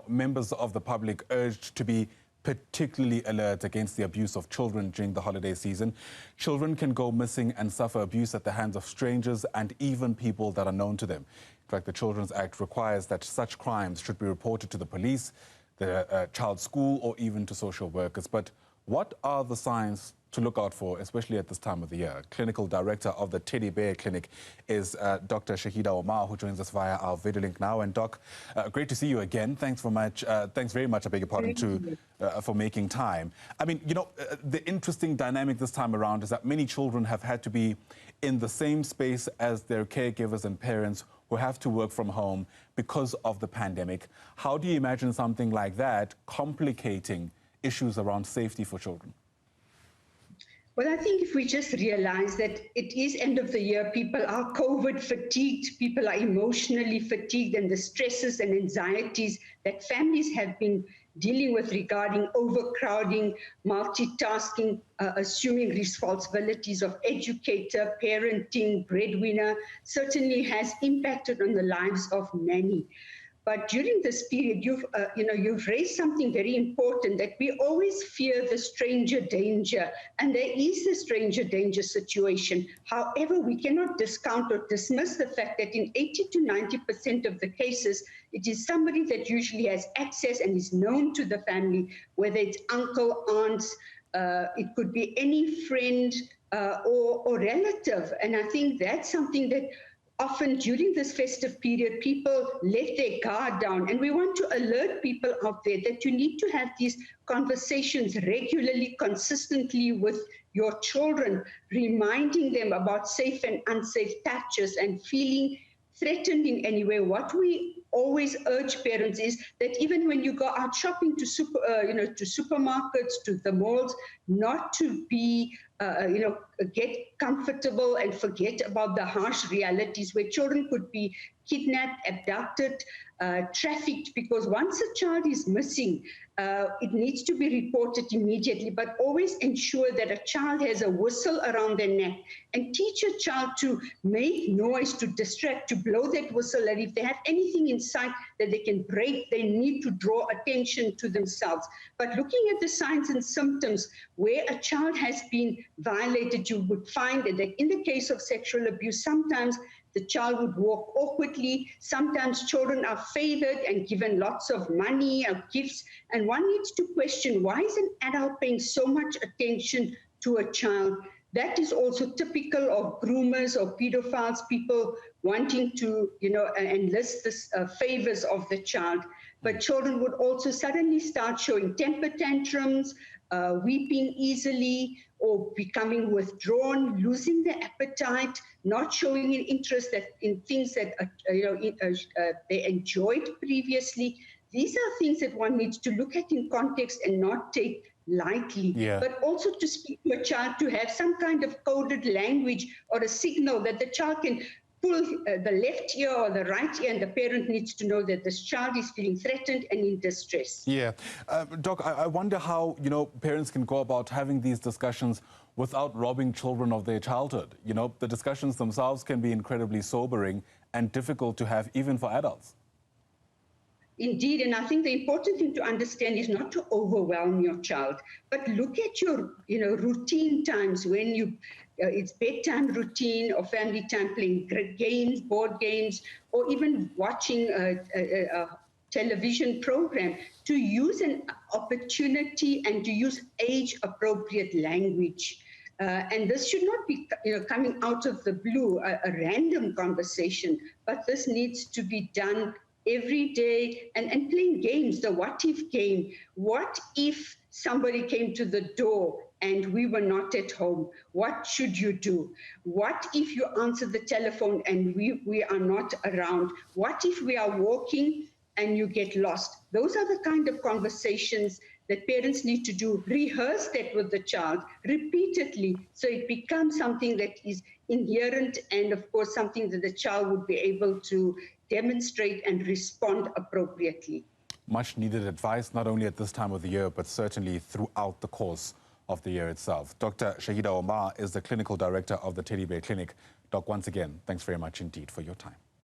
Members of the public urged to be particularly alert against the abuse of children during the holiday season. Children can go missing and suffer abuse at the hands of strangers and even people that are known to them. In fact, the Children's Act requires that such crimes should be reported to the police, the child school, or even to social workers. But what are the signs to look out for, especially at this time of the year? Clinical Director of the Teddy Bear Clinic is Dr. Shaheda Omar, who joins us via our video link now. And Doc, great to see you again. Thanks very much, I beg your pardon, for making time. I mean, you know, the interesting dynamic this time around is that many children have had to be in the same space as their caregivers and parents who have to work from home because of the pandemic. How do you imagine something like that complicating issues around safety for children? Well, I think if we just realize that it is end of the year, people are COVID fatigued, people are emotionally fatigued, and the stresses and anxieties that families have been dealing with regarding overcrowding, multitasking, assuming responsibilities of educator, parenting, breadwinner, certainly has impacted on the lives of many. But during this period, you've raised something very important, that we always fear the stranger danger, and there is the stranger danger situation. However, we cannot discount or dismiss the fact that in 80 to 90% of the cases, it is somebody that usually has access and is known to the family, whether it's uncle, aunts, it could be any friend or relative. And I think that's something that often during this festive period, people let their guard down. And we want to alert people out there that you need to have these conversations regularly, consistently with your children, reminding them about safe and unsafe touches and feeling threatened in any way. What we always urge parents is that even when you go out shopping to supermarkets, to the malls, not to be get comfortable and forget about the harsh realities where children could be kidnapped, abducted, trafficked, because once a child is missing, it needs to be reported immediately, but always ensure that a child has a whistle around their neck and teach a child to make noise, to distract, to blow that whistle, and if they have anything in sight that they can break, they need to draw attention to themselves. But looking at the signs and symptoms where a child has been violated, you would find that in the case of sexual abuse, sometimes the child would walk awkwardly. Sometimes children are favored and given lots of money or gifts. And one needs to question, why is an adult paying so much attention to a child? That is also typical of groomers or pedophiles, people wanting to, enlist the favors of the child. But children would also suddenly start showing temper tantrums, weeping easily, or becoming withdrawn, losing their appetite, not showing an interest in things that they enjoyed previously. These are things that one needs to look at in context and not take lightly. Yeah. But also to speak to a child, to have some kind of coded language or a signal that the child can pull the left ear or the right ear, and the parent needs to know that this child is feeling threatened and in distress. Yeah. Doc, I wonder how, parents can go about having these discussions without robbing children of their childhood. The discussions themselves can be incredibly sobering and difficult to have even for adults. Indeed, and I think the important thing to understand is not to overwhelm your child, but look at your, routine times when it's bedtime routine or family time, playing games, board games, or even watching a television program, to use an opportunity and to use age-appropriate language. And this should not be coming out of the blue, a random conversation, but this needs to be done every day, and playing games, the what if game. What if somebody came to the door and we were not at home? What should you do? What if you answer the telephone and we are not around? What if we are walking and you get lost? Those are the kind of conversations that parents need to do. Rehearse that with the child repeatedly, so it becomes something that is inherent, and of course something that the child would be able to demonstrate and respond appropriately. Much needed advice, not only at this time of the year, but certainly throughout the course of the year itself. Dr. Shaheda Omar is the Clinical Director of the Teddy Bear Clinic. Doc, once again, thanks very much indeed for your time.